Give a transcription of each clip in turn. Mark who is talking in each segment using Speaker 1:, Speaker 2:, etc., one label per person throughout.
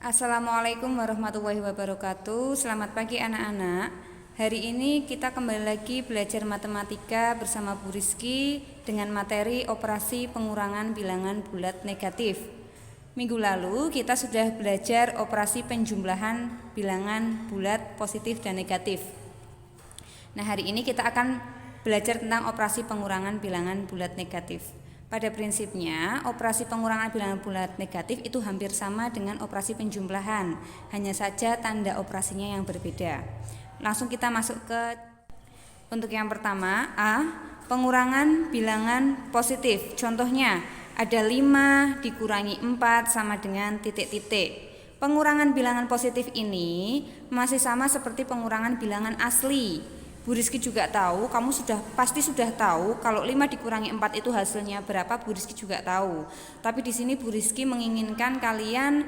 Speaker 1: Assalamualaikum warahmatullahi wabarakatuh. Selamat pagi anak-anak. Hari ini kita kembali lagi belajar matematika bersama Bu Rizky dengan materi operasi pengurangan bilangan bulat negatif. Minggu lalu kita sudah belajar operasi penjumlahan bilangan bulat positif dan negatif. Nah, hari ini kita akan belajar tentang operasi pengurangan bilangan bulat negatif. Pada prinsipnya, operasi pengurangan bilangan bulat negatif itu hampir sama dengan operasi penjumlahan, hanya saja tanda operasinya yang berbeda. Langsung kita masuk ke untuk yang pertama, A, pengurangan bilangan positif. Contohnya, ada 5 dikurangi 4 sama dengan titik-titik. Pengurangan bilangan positif ini masih sama seperti pengurangan bilangan asli. Bu Rizky juga tahu, kamu pasti sudah tahu kalau 5 dikurangi 4 itu hasilnya berapa, Bu Rizky juga tahu. Tapi di sini Bu Rizky menginginkan kalian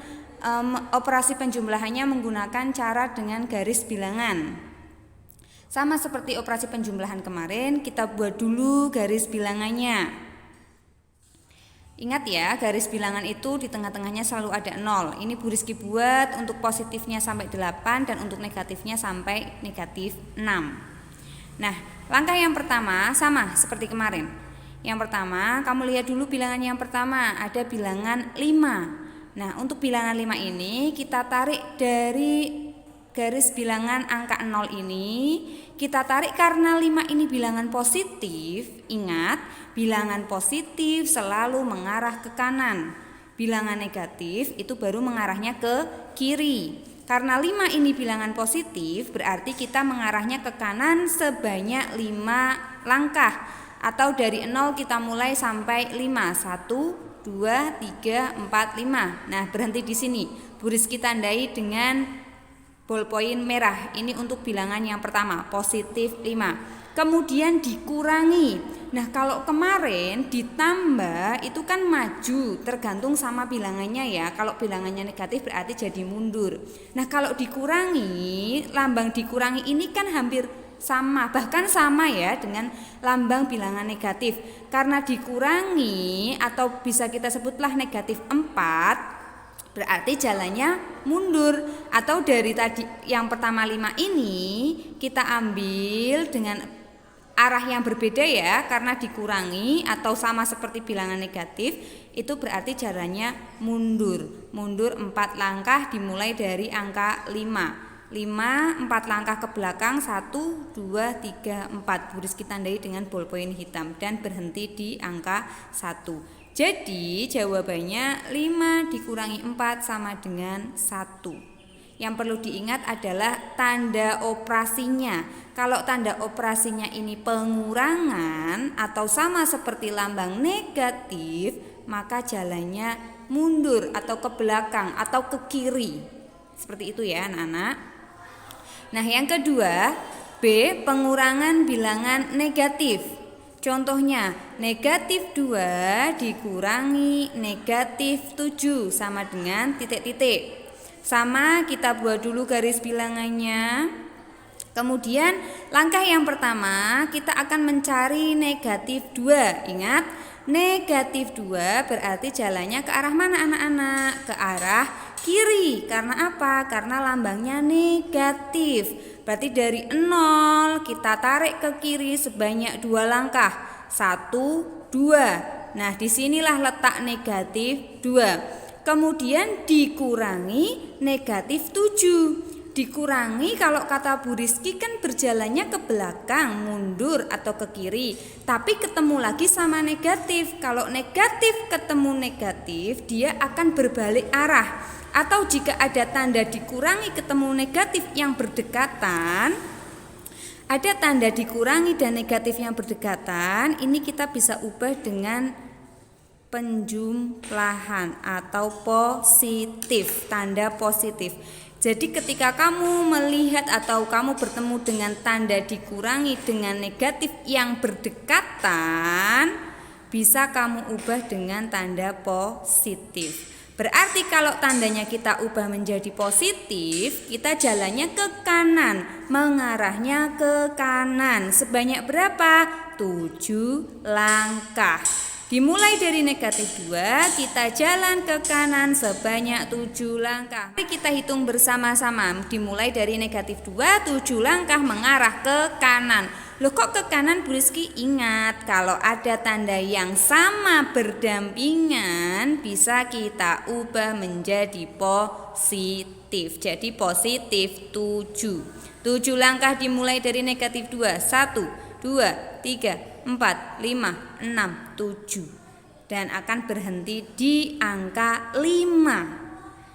Speaker 1: operasi penjumlahannya menggunakan cara dengan garis bilangan. Sama seperti operasi penjumlahan kemarin, kita buat dulu garis bilangannya. Ingat ya, garis bilangan itu di tengah-tengahnya selalu ada 0. Ini Bu Rizky buat untuk positifnya sampai 8 dan untuk negatifnya sampai negatif 6. Nah, langkah yang pertama sama seperti kemarin. Yang pertama, kamu lihat dulu bilangan yang pertama, ada bilangan 5. Nah, untuk bilangan 5 ini kita tarik dari garis bilangan angka 0 ini. Kita tarik karena 5 ini bilangan positif. Ingat, bilangan positif selalu mengarah ke kanan. Bilangan negatif itu baru mengarahnya ke kiri. Karena 5 ini bilangan positif, berarti kita mengarahnya ke kanan sebanyak 5 langkah. Atau dari 0 kita mulai sampai 5. 1, 2, 3, 4, 5. Nah, berhenti di sini. Bu Rizky tandai dengan ballpoint merah. Ini untuk bilangan yang pertama, positif 5. Kemudian dikurangi. Nah, kalau kemarin ditambah itu kan maju, tergantung sama bilangannya ya. Kalau bilangannya negatif berarti jadi mundur. Nah, kalau dikurangi, lambang dikurangi ini kan hampir sama, bahkan sama ya dengan lambang bilangan negatif. Karena dikurangi atau bisa kita sebutlah negatif 4, berarti jalannya mundur. Atau dari tadi yang pertama 5 ini kita ambil dengan arah yang berbeda ya, karena dikurangi atau sama seperti bilangan negatif itu berarti jalannya mundur. Mundur 4 langkah dimulai dari angka 5. 4 langkah ke belakang, 1, 2, 3, 4. Bu Rizky tandai dengan ballpoint hitam dan berhenti di angka 1. Jadi jawabannya 5 dikurangi 4 sama dengan 1. Yang perlu diingat adalah tanda operasinya. Kalau tanda operasinya ini pengurangan atau sama seperti lambang negatif, maka jalannya mundur atau ke belakang atau ke kiri. Seperti itu ya anak-anak. Nah, yang kedua, B, pengurangan bilangan negatif. Contohnya, negatif 2 dikurangi negatif 7 sama dengan titik-titik. Sama, kita buat dulu garis bilangannya. Kemudian langkah yang pertama kita akan mencari negatif 2. Ingat, negatif 2 berarti jalannya ke arah mana anak-anak? Ke arah kiri. Karena apa? Karena lambangnya negatif. Berarti dari 0 kita tarik ke kiri sebanyak 2 langkah. 1, 2. Nah, disinilah letak negatif 2. Kemudian dikurangi negatif 7. Dikurangi kalau kata Bu Rizky kan berjalannya ke belakang, mundur atau ke kiri. Tapi ketemu lagi sama negatif. Kalau negatif ketemu negatif, dia akan berbalik arah. Atau jika ada tanda dikurangi ketemu negatif yang berdekatan, ada tanda dikurangi dan negatif yang berdekatan, ini kita bisa ubah dengan penjumlahan atau positif, tanda positif. Jadi ketika kamu melihat atau kamu bertemu dengan tanda dikurangi dengan negatif yang berdekatan, bisa kamu ubah dengan tanda positif. Berarti kalau tandanya kita ubah menjadi positif, kita jalannya ke kanan, mengarahnya ke kanan. Sebanyak berapa? 7 langkah. Dimulai dari negatif 2, kita jalan ke kanan sebanyak 7 langkah. Mari kita hitung bersama-sama. Dimulai dari negatif 2, 7 langkah mengarah ke kanan. Loh kok ke kanan, Bu Rizky? Ingat, kalau ada tanda yang sama berdampingan, bisa kita ubah menjadi positif. Jadi positif 7. 7 langkah dimulai dari negatif 2. 1, 2, 3, 4, 5, 6, 7. Dan akan berhenti di angka 5.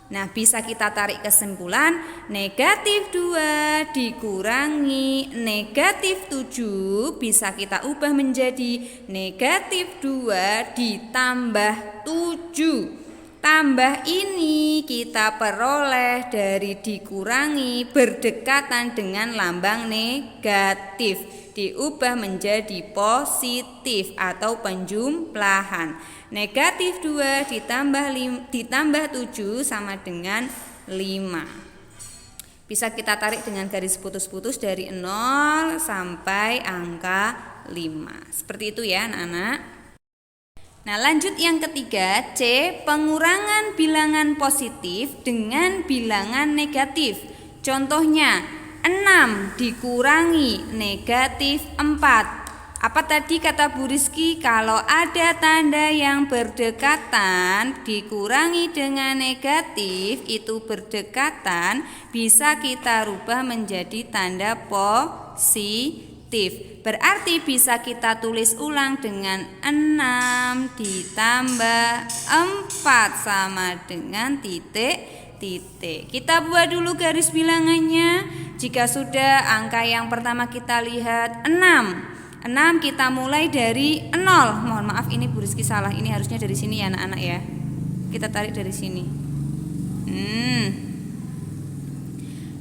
Speaker 1: Nah, bisa kita tarik kesimpulan, negatif 2 dikurangi negatif 7 bisa kita ubah menjadi negatif 2 ditambah 7. Tambah ini kita peroleh dari dikurangi berdekatan dengan lambang negatif, diubah menjadi positif atau penjumlahan. Negatif 2 ditambah 7 sama dengan 5. Bisa kita tarik dengan garis putus-putus dari 0 sampai angka 5. Seperti itu ya anak-anak. Nah, lanjut yang ketiga, C, pengurangan bilangan positif dengan bilangan negatif. Contohnya, 6 dikurangi negatif 4. Apa tadi kata Bu Rizky? Kalau ada tanda yang berdekatan dikurangi dengan negatif, itu berdekatan, bisa kita rubah menjadi tanda positif. Berarti bisa kita tulis ulang dengan 6 ditambah 4 sama dengan titik. Kita buat dulu garis bilangannya. Jika sudah, angka yang pertama kita lihat 6 kita mulai dari 0. Mohon maaf, ini Bu Rizky salah. Ini harusnya dari sini ya anak-anak ya. Kita tarik dari sini.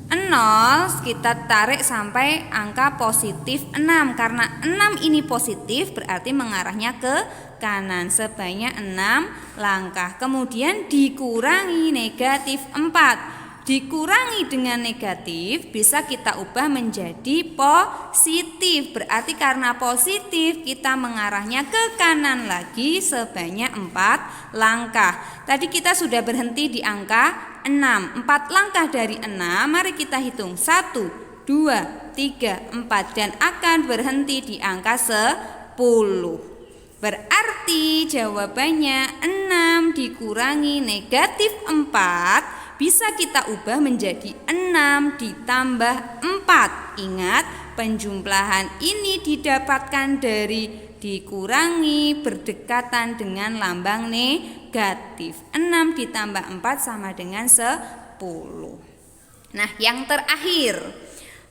Speaker 1: 0 kita tarik sampai angka positif 6. Karena 6 ini positif berarti mengarahnya ke kanan sebanyak 6 langkah. Kemudian dikurangi negatif 4. Dikurangi dengan negatif bisa kita ubah menjadi positif. Berarti karena positif kita mengarahnya ke kanan lagi sebanyak 4 langkah. Tadi kita sudah berhenti di angka 6. 4 langkah dari 6, mari kita hitung 1, 2, 3, 4 dan akan berhenti di angka 10. Berarti jawabannya 6 dikurangi negatif 4 bisa kita ubah menjadi 6 ditambah 4. Ingat, penjumlahan ini didapatkan dari dikurangi berdekatan dengan lambang negatif. 6 ditambah 4 sama dengan 10. Nah, yang terakhir,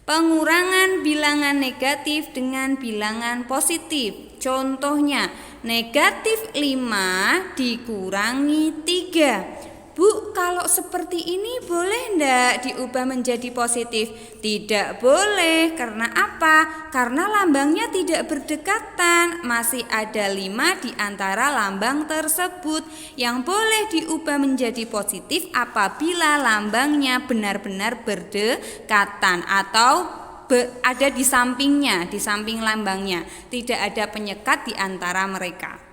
Speaker 1: pengurangan bilangan negatif dengan bilangan positif. Contohnya, negatif 5 dikurangi 3. Bu, kalau seperti ini boleh enggak diubah menjadi positif? Tidak boleh. Karena apa? Karena lambangnya tidak berdekatan. Masih ada 5 di antara lambang tersebut. Yang boleh diubah menjadi positif apabila lambangnya benar-benar berdekatan atau ada di sampingnya, di samping lambangnya. Tidak ada penyekat di antara mereka.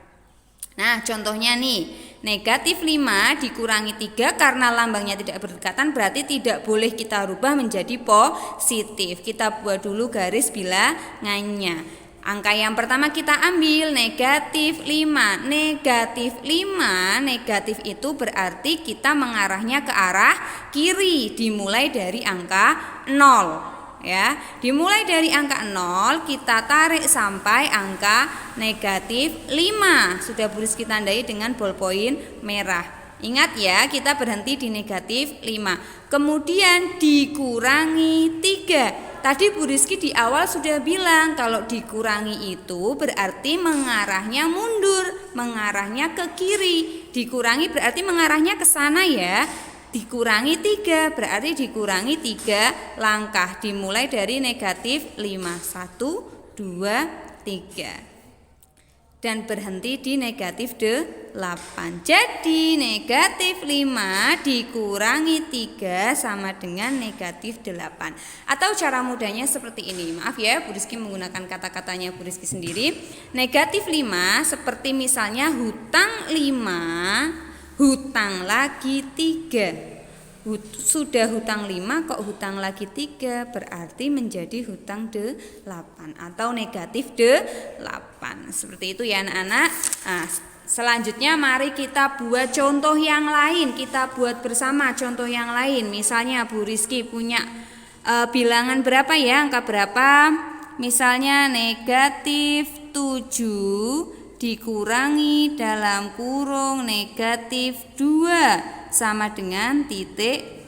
Speaker 1: Nah, contohnya nih, negatif 5 dikurangi 3 karena lambangnya tidak berdekatan berarti tidak boleh kita rubah menjadi positif. Kita buat dulu garis bilangannya. Angka yang pertama kita ambil negatif 5. Negatif 5, negatif itu berarti kita mengarahnya ke arah kiri, dimulai dari angka 0. Ya, dimulai dari angka 0 kita tarik sampai angka negatif 5. Sudah Bu Rizky tandai dengan ballpoint merah. Ingat ya, kita berhenti di negatif 5. Kemudian dikurangi 3. Tadi Bu Rizky di awal sudah bilang kalau dikurangi itu berarti mengarahnya mundur, mengarahnya ke kiri. Dikurangi berarti mengarahnya ke sana ya. Dikurangi 3 berarti dikurangi 3 langkah, dimulai dari negatif 5. 1, 2, 3. dan berhenti di negatif 8. Jadi negatif 5 dikurangi 3 sama dengan negatif 8. Atau cara mudahnya seperti ini. Maaf ya, Bu Rizky menggunakan kata-katanya Bu Rizky sendiri. Negatif 5 seperti misalnya hutang 5, hutang lagi 3. Sudah hutang 5 kok hutang lagi 3, berarti menjadi hutang 8 atau negatif 8. Seperti itu ya anak-anak. Nah, selanjutnya mari kita buat contoh yang lain. Kita buat bersama contoh yang lain. Misalnya Bu Rizky punya bilangan berapa ya, angka berapa? Misalnya negatif 7 dikurangi dalam kurung negatif 2 sama dengan titik.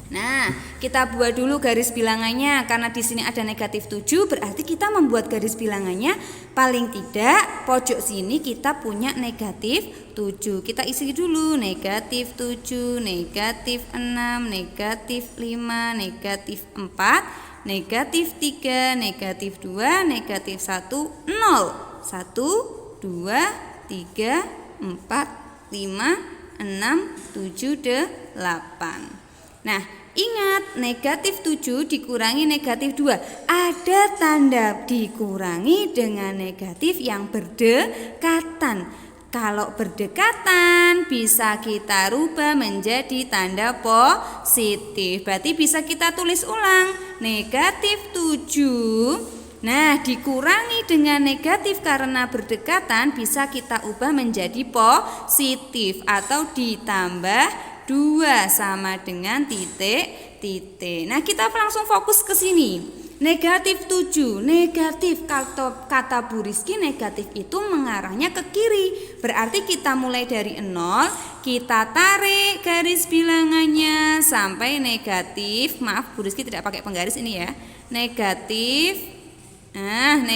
Speaker 1: Nah, kita buat dulu garis bilangannya. Karena di sini ada negatif 7, berarti kita membuat garis bilangannya paling tidak pojok sini kita punya negatif 7. Kita isi dulu negatif 7, negatif 6, negatif 5, negatif 4, negatif 3, negatif 2, negatif 1, 0. 1, 2, 3, 4, 5, 6, 7, 8. Nah, ingat negatif 7 dikurangi negatif 2. Ada tanda dikurangi dengan negatif yang berdekatan. Kalau berdekatan bisa kita rubah menjadi tanda positif. Berarti bisa kita tulis ulang. Negatif 7. Nah, dikurangi dengan negatif karena berdekatan bisa kita ubah menjadi positif atau ditambah 2 sama dengan titik. Nah, kita langsung fokus ke sini. Negatif 7, negatif kata Bu Rizky negatif itu mengarahnya ke kiri. Berarti kita mulai dari 0, kita tarik garis bilangannya sampai negatif. Maaf, Bu Rizky tidak pakai penggaris ini ya. Negatif 7.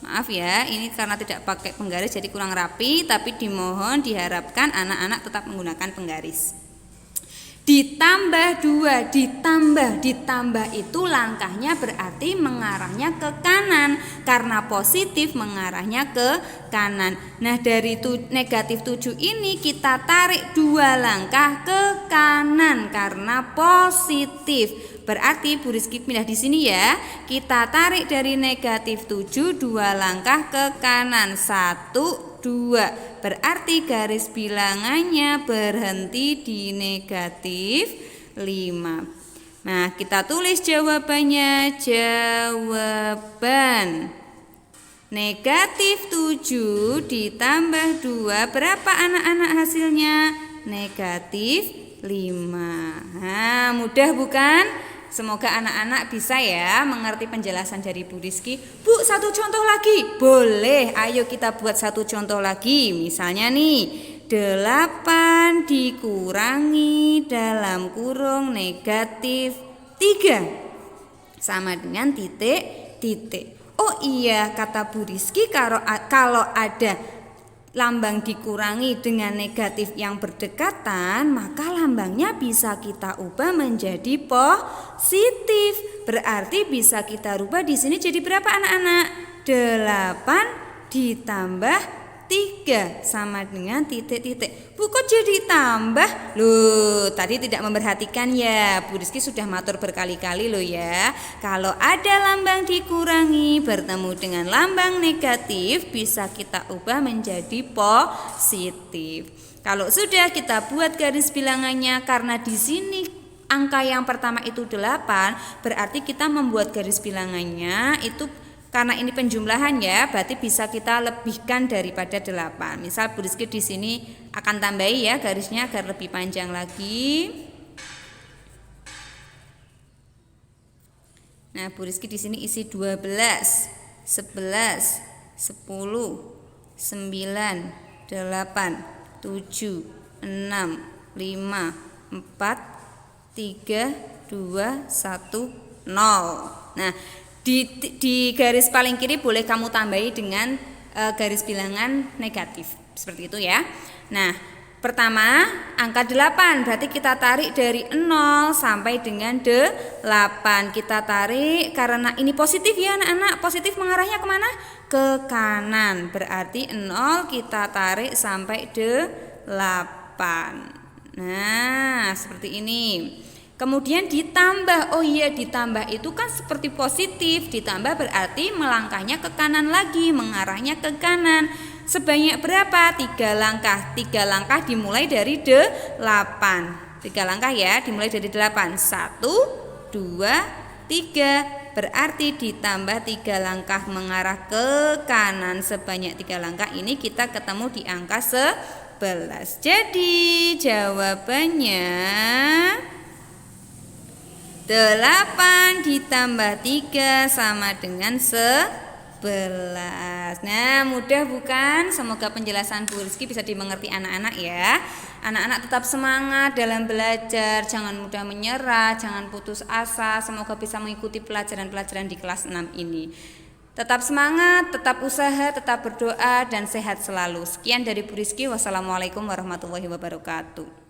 Speaker 1: Maaf ya, ini karena tidak pakai penggaris jadi kurang rapi, tapi dimohon diharapkan anak-anak tetap menggunakan penggaris. Ditambah 2, ditambah itu langkahnya berarti mengarahnya ke kanan. Karena positif mengarahnya ke kanan. Nah, dari negatif 7 ini kita tarik 2 langkah ke kanan karena positif. Berarti Bu Rizky pindah di sini ya. Kita tarik dari negatif 7 2 langkah ke kanan. 1, 2. Berarti garis bilangannya berhenti di negatif 5. Nah, kita tulis jawabannya. Jawaban negatif 7 ditambah 2. Berapa anak-anak hasilnya? Negatif 5. Nah, mudah bukan? Semoga anak-anak bisa ya mengerti penjelasan dari Bu Rizky. Bu, satu contoh lagi. Boleh, ayo kita buat satu contoh lagi. Misalnya nih, 8 dikurangi dalam kurung negatif 3 sama dengan titik. Oh iya, kata Bu Rizky kalau ada lambang dikurangi dengan negatif yang berdekatan, maka lambangnya bisa kita ubah menjadi positif. Berarti bisa kita rubah di sini jadi berapa anak-anak? 8 ditambah 3 sama dengan titik. Bu, kok jadi tambah? Loh, tadi tidak memperhatikan ya. Bu Rizky sudah matur berkali-kali loh ya. Kalau ada lambang dikurangi bertemu dengan lambang negatif, bisa kita ubah menjadi positif. Kalau sudah kita buat garis bilangannya, karena di sini angka yang pertama itu 8, berarti kita membuat garis bilangannya itu karena ini penjumlahan ya, berarti bisa kita lebihkan daripada 8. Misal Bu Rizky di sini akan tambahi ya garisnya agar lebih panjang lagi. Nah, Bu Rizky di sini isi 12, 11, 10, 9, 8, 7, 6, 5, 4, 3, 2, 1, 0. Nah, di garis paling kiri boleh kamu tambahi dengan garis bilangan negatif seperti itu ya. Nah, Pertama, angka 8, berarti kita tarik dari 0 sampai dengan 8. Kita tarik karena ini positif ya anak-anak. Positif mengarahnya kemana? Ke kanan. Berarti 0 kita tarik sampai 8. Nah, seperti ini. Kemudian ditambah. Oh iya, ditambah itu kan seperti positif. Ditambah berarti melangkahnya ke kanan lagi, mengarahnya ke kanan. Sebanyak berapa? 3 langkah. 3 langkah dimulai dari 8. 3 langkah ya, dimulai dari 8. 1, 2, 3. Berarti ditambah 3 langkah mengarah ke kanan. Sebanyak 3 langkah ini kita ketemu di angka 11. Jadi jawabannya 8 ditambah 3 sama dengan 11. Nah, mudah bukan? Semoga penjelasan Bu Rizky bisa dimengerti anak-anak ya. Anak-anak tetap semangat dalam belajar, jangan mudah menyerah, jangan putus asa. Semoga bisa mengikuti pelajaran-pelajaran di kelas 6 ini. Tetap semangat, tetap usaha, tetap berdoa dan sehat selalu. Sekian dari Bu Rizky. Wassalamualaikum warahmatullahi wabarakatuh.